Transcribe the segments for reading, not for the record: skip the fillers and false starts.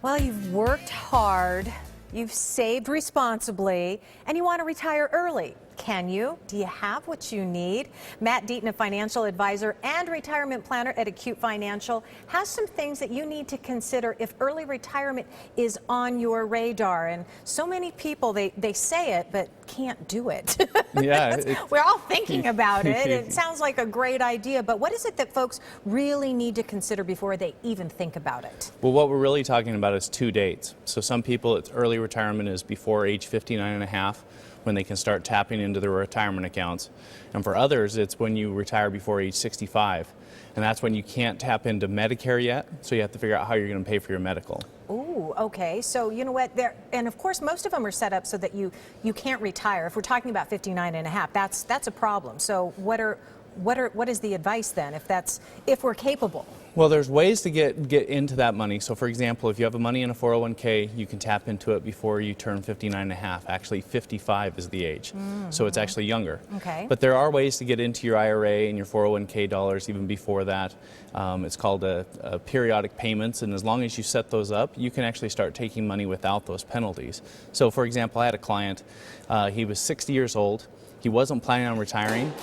Well, you've worked hard, you've saved responsibly, and you want to retire early. Can you? Do you have what you need? Matt Deaton, a financial advisor and retirement planner at Acute Financial, has some things that you need to consider if early retirement is on your radar. And so many people, they say it, but can't do it. Yeah. We're all thinking about it. It sounds like a great idea, but what is it that folks really need to consider before they even think about it? Well, what we're really talking about is two dates. So some people, it's early retirement is before age 59 and a half, when they can start tapping into their retirement accounts. And for others, it's when you retire before age 65. And that's when you can't tap into Medicare yet, so you have to figure out how you're going to pay for your medical. Ooh, okay. So you know what? And of course, most of them are set up so that you can't retire. If we're talking about 59 and a half, that's a problem. So what is the advice then if we're capable? Well, there's ways to get into that money. So for example, if you have money in a 401k, you can tap into it before you turn 59 and a half. Actually, 55 is the age. So it's actually younger. Okay. But there are ways to get into your IRA and your 401k dollars even before that. It's called a periodic payments, and as long as you set those up, you can actually start taking money without those penalties. So for example, I had a client, he was 60 years old. He wasn't planning on retiring,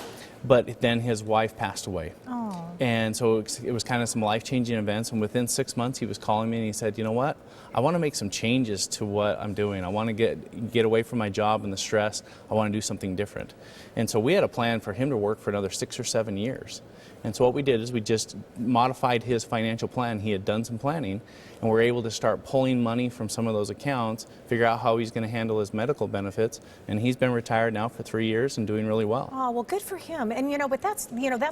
but then his wife passed away. Oh. And so it was kind of some life-changing events, and within 6 months he was calling me and he said, you know what, I want to make some changes to what I'm doing. I want to get away from my job and the stress. I want to do something different. And so we had a plan for him to work for another 6 or 7 years. And so what we did is we just modified his financial plan. He had done some planning, and we're able to start pulling money from some of those accounts, figure out how he's going to handle his medical benefits, and he's been retired now for 3 years and doing really well. Oh, well, good for him. And but that's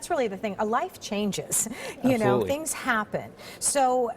really the thing. A life changes. Absolutely. Things happen. So,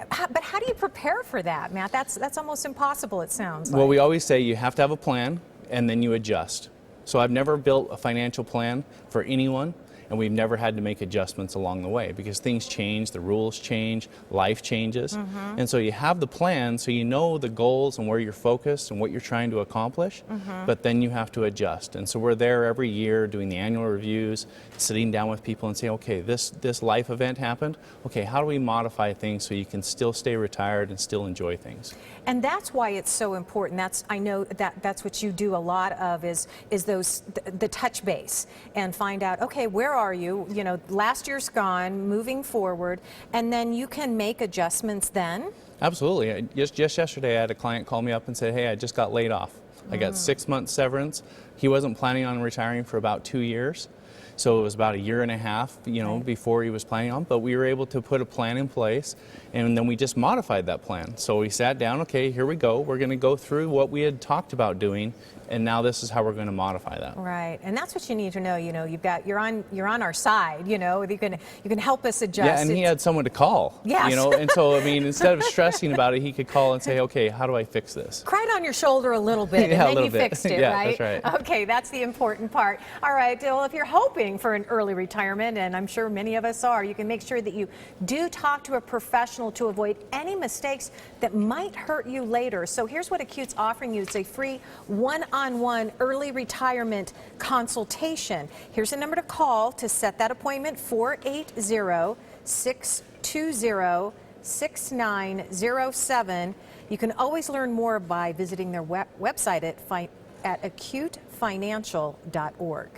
but how do you prepare for that, Matt? That's almost impossible, it sounds like. Well, we always say you have to have a plan and then you adjust. So I've never built a financial plan for anyone, and we've never had to make adjustments along the way because things change, the rules change, life changes. And so you have the plan so you know the goals and where you're focused and what you're trying to accomplish, but then you have to adjust. And so we're there every year doing the annual reviews, sitting down with people and saying, okay, this life event happened. Okay, how do we modify things so you can still stay retired and still enjoy things? And that's why it's so important. I know that's what you do a lot of is the touch base and find out, okay, where are you? Last year's gone, moving forward, and then you can make adjustments then. Absolutely. Just yesterday I had a client call me up and say, hey, I just got laid off. I got 6 months severance. He wasn't planning on retiring for about 2 years. So it was about a year and a half, before he was planning on, but we were able to put a plan in place, and then we just modified that plan. So we sat down, okay, here we go. We're going to go through what we had talked about doing, and now this is how we're going to modify that. Right, and that's what you need to know. You're on our side. You can help us adjust. Yeah, and he had someone to call. Yes. And so instead of stressing about it, he could call and say, okay, how do I fix this? Cried on your shoulder a little bit, Yeah, and then you fixed it, yeah, right? That's right. Okay, that's the important part. All right, well, if you're hoping for an early retirement, and I'm sure many of us are, you can make sure that you do talk to a professional to avoid any mistakes that might hurt you later. So here's what Acute's offering you. It's a free one-on-one early retirement consultation. Here's the number to call to set that appointment, 480-620-6907. You can always learn more by visiting their website at acutefinancial.org.